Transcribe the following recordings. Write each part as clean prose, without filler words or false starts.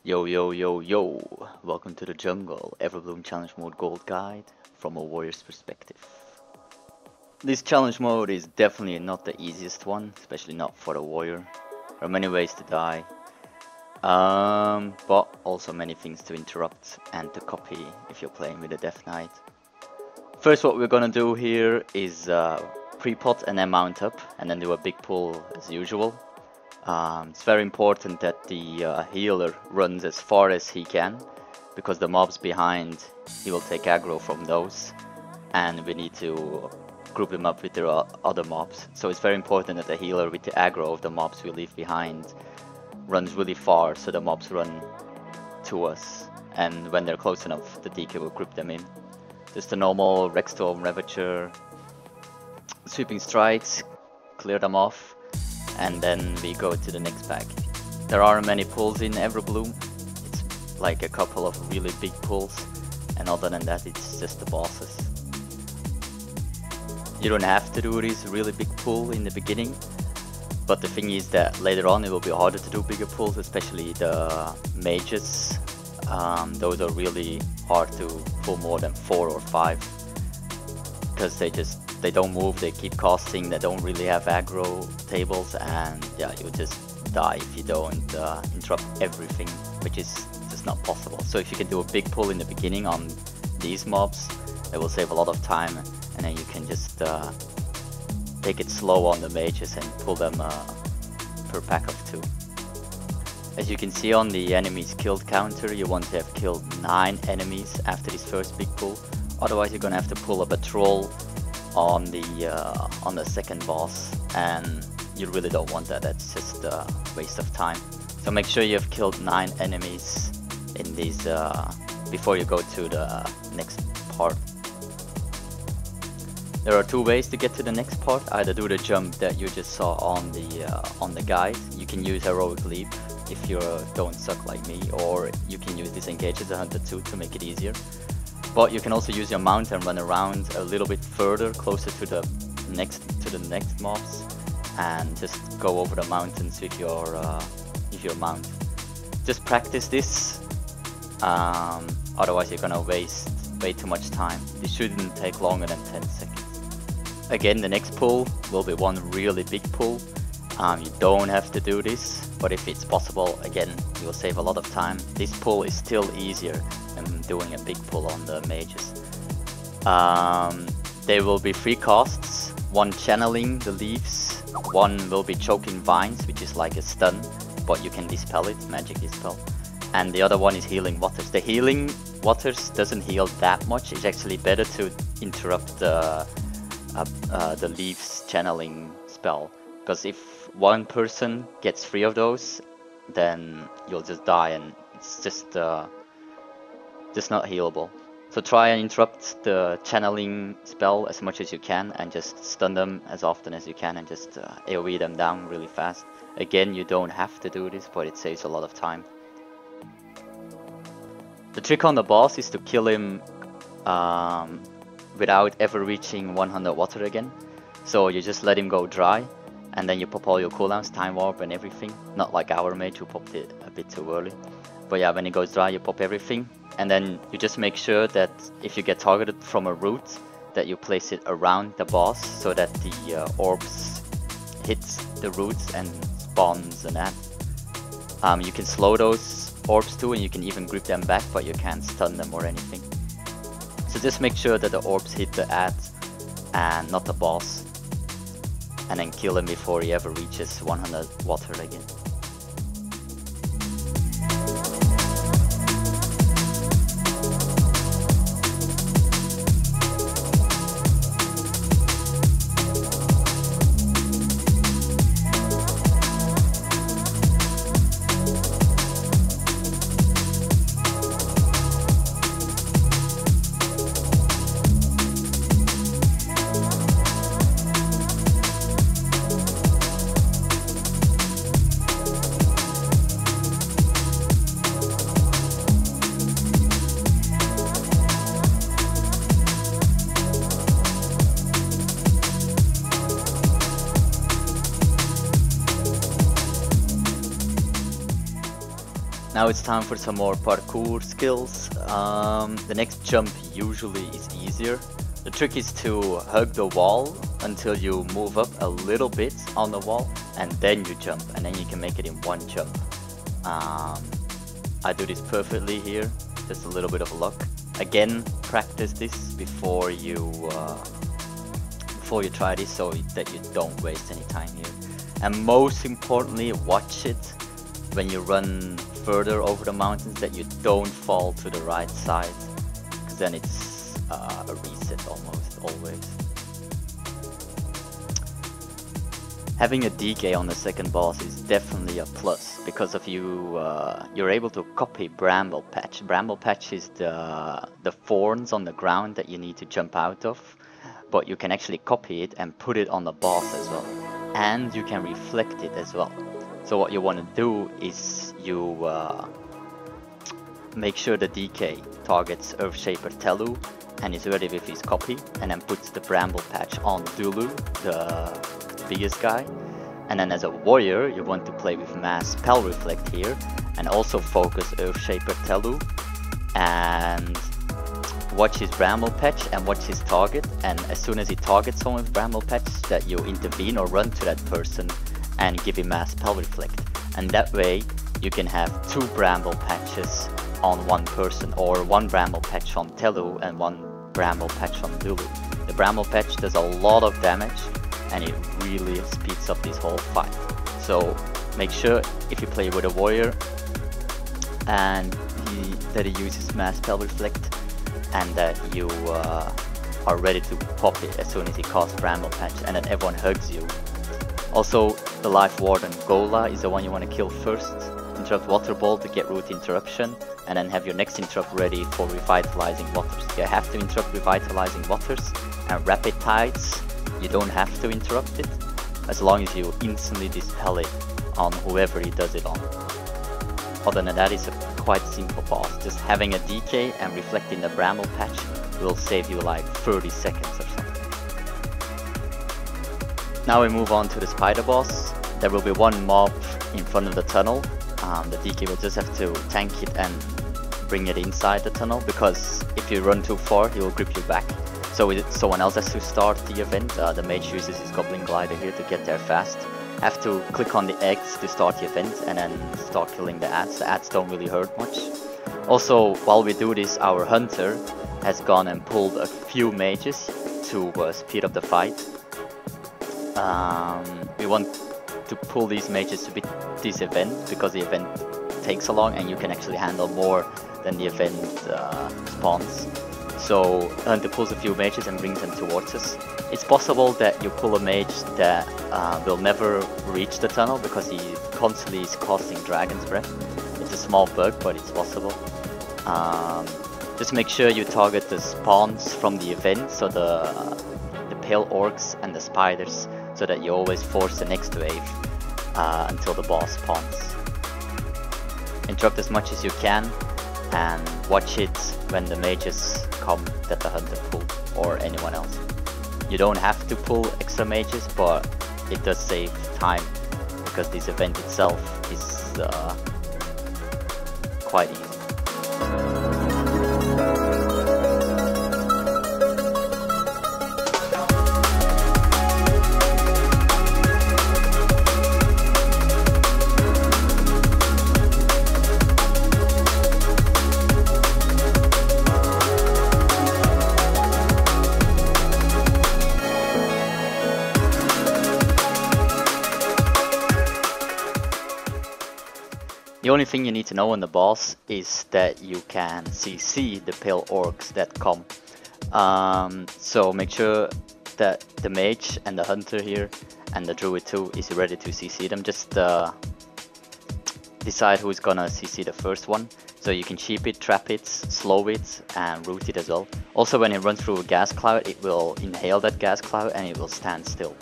Yo yo yo yo, welcome to the jungle, Everbloom challenge mode gold guide from a warrior's perspective. This challenge mode is definitely not the easiest one, especially not for a warrior. There are many ways to die, but also many things to interrupt and to copy if you're playing with a Death Knight. First what we're gonna do here is pre-pot and then mount up and then do a big pull as usual. It's very important that the healer runs as far as he can, because the mobs behind, he will take aggro from those, and we need to group them up with the other mobs. So it's very important that the healer with the aggro of the mobs we leave behind runs really far, so the mobs run to us, and when they're close enough, the DK will group them in. Just the normal Rexstorm, Ravager, sweeping strikes, clear them off, and then we go to the next pack. There are many pulls in Everbloom. It's like a couple of really big pulls, and other than that it's just the bosses. You don't have to do this really big pull in the beginning, but the thing is that later on it will be harder to do bigger pulls, especially the mages. Those are really hard to pull more than 4 or 5, because they don't move, they keep casting, they don't really have aggro tables, and yeah, you just die if you don't interrupt everything, which is just not possible. So if you can do a big pull in the beginning on these mobs, it will save a lot of time, and then you can just take it slow on the mages and pull them per pack of 2. As you can see on the enemies killed counter, you want to have killed 9 enemies after this first big pull, otherwise you're gonna have to pull up a troll on the second boss, and you really don't want that. That's just a waste of time. So make sure you have killed 9 enemies in these before you go to the next part. There are 2 ways to get to the next part. Either do the jump that you just saw on the guide. You can use heroic leap if you don't suck like me, or you can use disengage as a hunter too to make it easier. But you can also use your mount and run around a little bit further, closer to the next mobs, and just go over the mountains with your mount. Just practice this, otherwise you're gonna waste way too much time. This shouldn't take longer than 10 seconds. Again, the next pull will be one really big pull. You don't have to do this, but if it's possible, again, you will save a lot of time. This pull is still easier than doing a big pull on the mages. There will be 3 casts, one channeling the leaves, one will be choking vines, which is like a stun, but you can dispel it, magic dispel, and the other one is healing waters. The healing waters doesn't heal that much. It's actually better to interrupt the leaves channeling spell, because if one person gets 3 of those, then you'll just die, and it's just not healable. So try and interrupt the channeling spell as much as you can, and just stun them as often as you can, and just AoE them down really fast. Again, you don't have to do this, but it saves a lot of time. The trick on the boss is to kill him without ever reaching 100 water again. So you just let him go dry, and then you pop all your cooldowns, time warp and everything. Not like our mage who popped it a bit too early. But yeah, when it goes dry you pop everything, and then you just make sure that if you get targeted from a root, that you place it around the boss, so that the orbs hits the roots and spawns an ad. You can slow those orbs too, and you can even grip them back, but you can't stun them or anything. So just make sure that the orbs hit the ad and not the boss, and then kill him before he ever reaches 100 water again. Now it's time for some more parkour skills. The next jump usually is easier. The trick is to hug the wall until you move up a little bit on the wall, and then you jump, and then you can make it in one jump. I do this perfectly here, just a little bit of luck. Again, practice this before you try this, so that you don't waste any time here. And most importantly, watch it when you run further over the mountains, that you don't fall to the right side, because then it's a reset almost always. Having a DK on the second boss is definitely a plus, because of you're able to copy Bramble Patch. Bramble Patch is the thorns on the ground that you need to jump out of, but you can actually copy it and put it on the boss as well, and you can reflect it as well. So what you want to do is you make sure the DK targets Earthshaper Telu and is ready with his copy, and then puts the Bramble Patch on Dulu, the biggest guy. And then as a warrior, you want to play with Mass Spell Reflect here, and also focus Earthshaper Telu, and watch his Bramble Patch and watch his target, and as soon as he targets someone with Bramble Patch, that you intervene or run to that person and give him Mass Spell Reflect. And that way you can have 2 Bramble Patches on one person, or 1 Bramble Patch on Telu and 1 Bramble Patch on Dulu. The Bramble Patch does a lot of damage, and it really speeds up this whole fight. So make sure if you play with a warrior and that he uses Mass Spell Reflect, and that you are ready to pop it as soon as he casts Bramble Patch, and then everyone hugs you. Also, the Life Warden Gola is the one you want to kill first. Interrupt Water Ball to get Root Interruption, and then have your next interrupt ready for Revitalizing Waters. You have to interrupt Revitalizing Waters, and Rapid Tides, you don't have to interrupt it, as long as you instantly dispel it on whoever he does it on. Other than that, it's a quite simple boss. Just having a DK and reflecting the Bramble Patch will save you like 30 seconds or something. Now we move on to the spider boss. There will be 1 mob in front of the tunnel. The DK will just have to tank it and bring it inside the tunnel, because if you run too far, he will grip you back. So someone else has to start the event. The mage uses his Goblin Glider here to get there fast. Have to click on the eggs to start the event, and then start killing the ads. The ads don't really hurt much. Also, while we do this, our hunter has gone and pulled a few mages to speed up the fight. We want to pull these mages to beat this event, because the event takes so long and you can actually handle more than the event spawns. So Hunter pulls a few mages and brings them towards us. It's possible that you pull a mage that will never reach the tunnel, because he constantly is casting Dragon's Breath. It's a small bug, but it's possible. Just make sure you target the spawns from the event, so the pale orcs and the spiders, so that you always force the next wave until the boss spawns. Interrupt as much as you can, and watch it when the mages come that the hunter pulled, or anyone else. You don't have to pull extra mages, but it does save time, because this event itself is quite easy. The only thing you need to know on the boss is that you can CC the pale orcs that come. So make sure that the mage and the hunter here and the druid too is ready to CC them. Just decide who's gonna CC the first one. So you can cheap it, trap it, slow it, and root it as well. Also, when it runs through a gas cloud, it will inhale that gas cloud and it will stand still.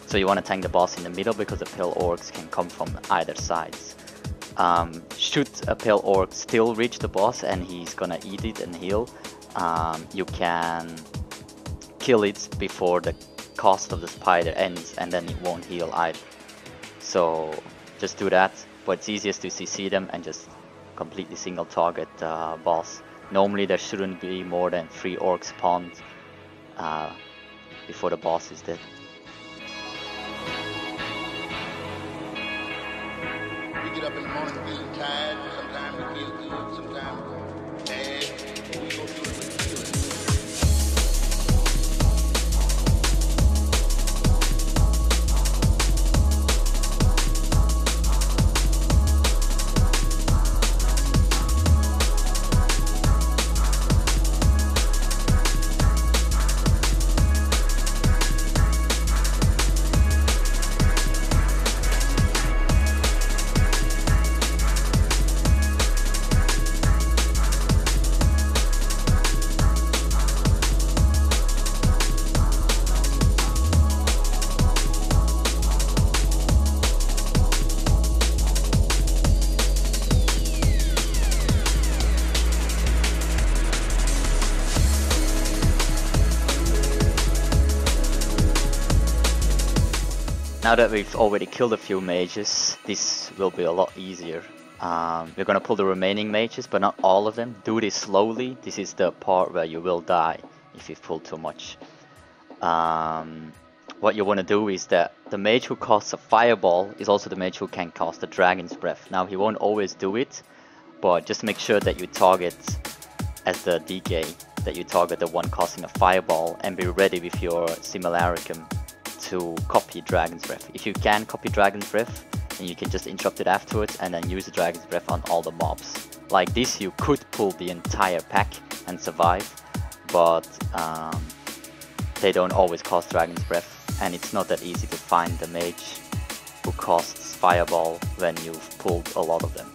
So you want to tank the boss in the middle, because the pale orcs can come from either sides. Should a pale orc still reach the boss and he's gonna eat it and heal, you can kill it before the cost of the spider ends, and then it won't heal either. So just do that, but it's easiest to CC them and just completely single target boss. Normally there shouldn't be more than 3 orcs spawned before the boss is dead. We get up in the morning feeling tired, sometimes we feel good, sometimes bad. We go through it with feelings. Now that we've already killed a few mages, this will be a lot easier. We're gonna pull the remaining mages, but not all of them. Do this slowly. This is the part where you will die if you pull too much. What you want to do is that the mage who casts a fireball is also the mage who can cast a dragon's breath. Now he won't always do it, but just make sure that you target as the DK, that you target the one casting a fireball, and be ready with your Similaricum to copy Dragon's Breath. If you can copy Dragon's Breath, then you can just interrupt it afterwards and then use the Dragon's Breath on all the mobs. Like this you could pull the entire pack and survive, but they don't always cast Dragon's Breath, and it's not that easy to find the mage who casts Fireball when you've pulled a lot of them.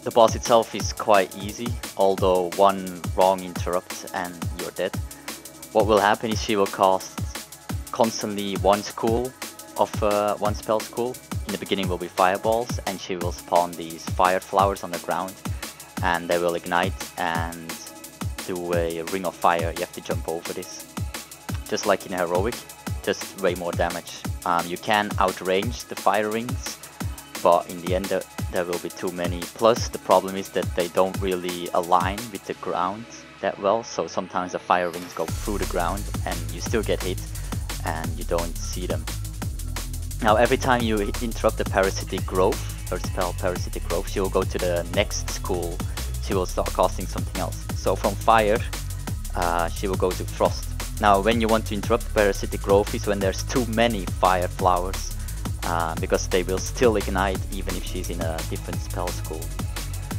The boss itself is quite easy, although one wrong interrupt and you're dead. What will happen is she will cast constantly one school of one spell school. In the beginning will be fireballs, and she will spawn these fire flowers on the ground, and they will ignite and do a ring of fire. You have to jump over this, just like in heroic, just way more damage. You can outrange the fire rings, but in the end there will be too many. Plus the problem is that they don't really align with the ground that well, so sometimes the fire rings go through the ground and you still get hit and you don't see them. Now every time you interrupt the parasitic growth, her spell parasitic growth, she will go to the next school. She will start casting something else. So from fire she will go to frost. Now when you want to interrupt parasitic growth is when there's too many fire flowers, because they will still ignite even if she's in a different spell school.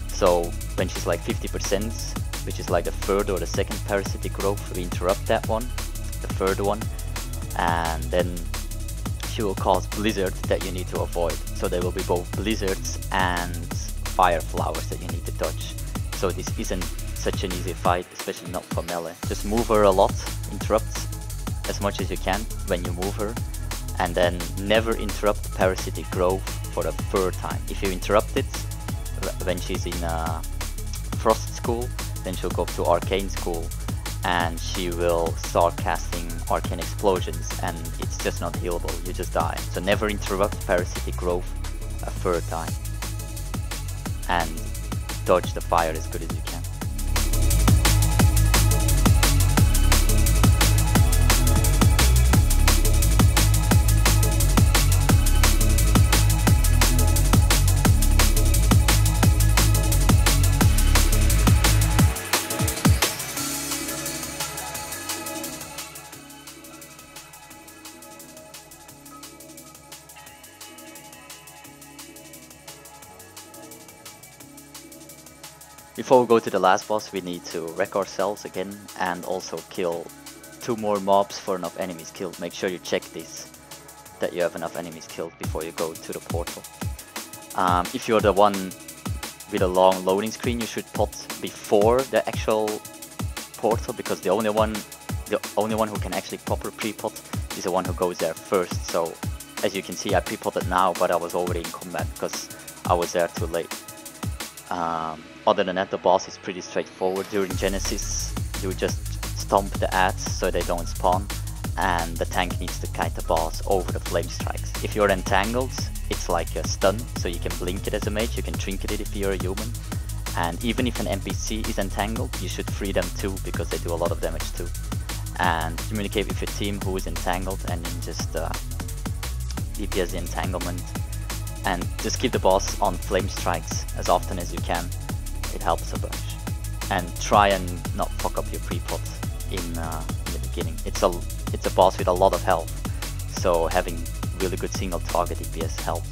So when she's like 50%, which is like the third or the second parasitic growth, we interrupt that one, the third one, and then she will cause blizzard that you need to avoid. So there will be both blizzards and fire flowers that you need to dodge. So this isn't such an easy fight, especially not for melee. Just move her a lot, interrupt as much as you can when you move her, and then never interrupt parasitic growth for the third time. If you interrupt it when she's in frost school, then she'll go to arcane school and she will start casting arcane explosions, and it's just not healable, you just die. So never interrupt parasitic growth a third time, and dodge the fire as good as you can. Before we go to the last boss, we need to wreck ourselves again and also kill 2 more mobs for enough enemies killed. Make sure you check this, that you have enough enemies killed before you go to the portal. If you're the one with a long loading screen, you should pot before the actual portal, because the only one who can actually proper pre-pot is the one who goes there first. So as you can see, I pre-potted now, but I was already in combat because I was there too late. Other than that, the boss is pretty straightforward. During Genesis, you just stomp the ads so they don't spawn, and the tank needs to kite the boss over the flame strikes. If you're entangled, it's like a stun, so you can blink it as a mage, you can trinket it if you're a human. And even if an NPC is entangled, you should free them too, because they do a lot of damage too. And communicate with your team who is entangled, and then just DPS the entanglement. And just keep the boss on flame strikes as often as you can. It helps a bunch. And try and not fuck up your pre-pot in the beginning. It's a boss with a lot of health, so having really good single target DPS helps.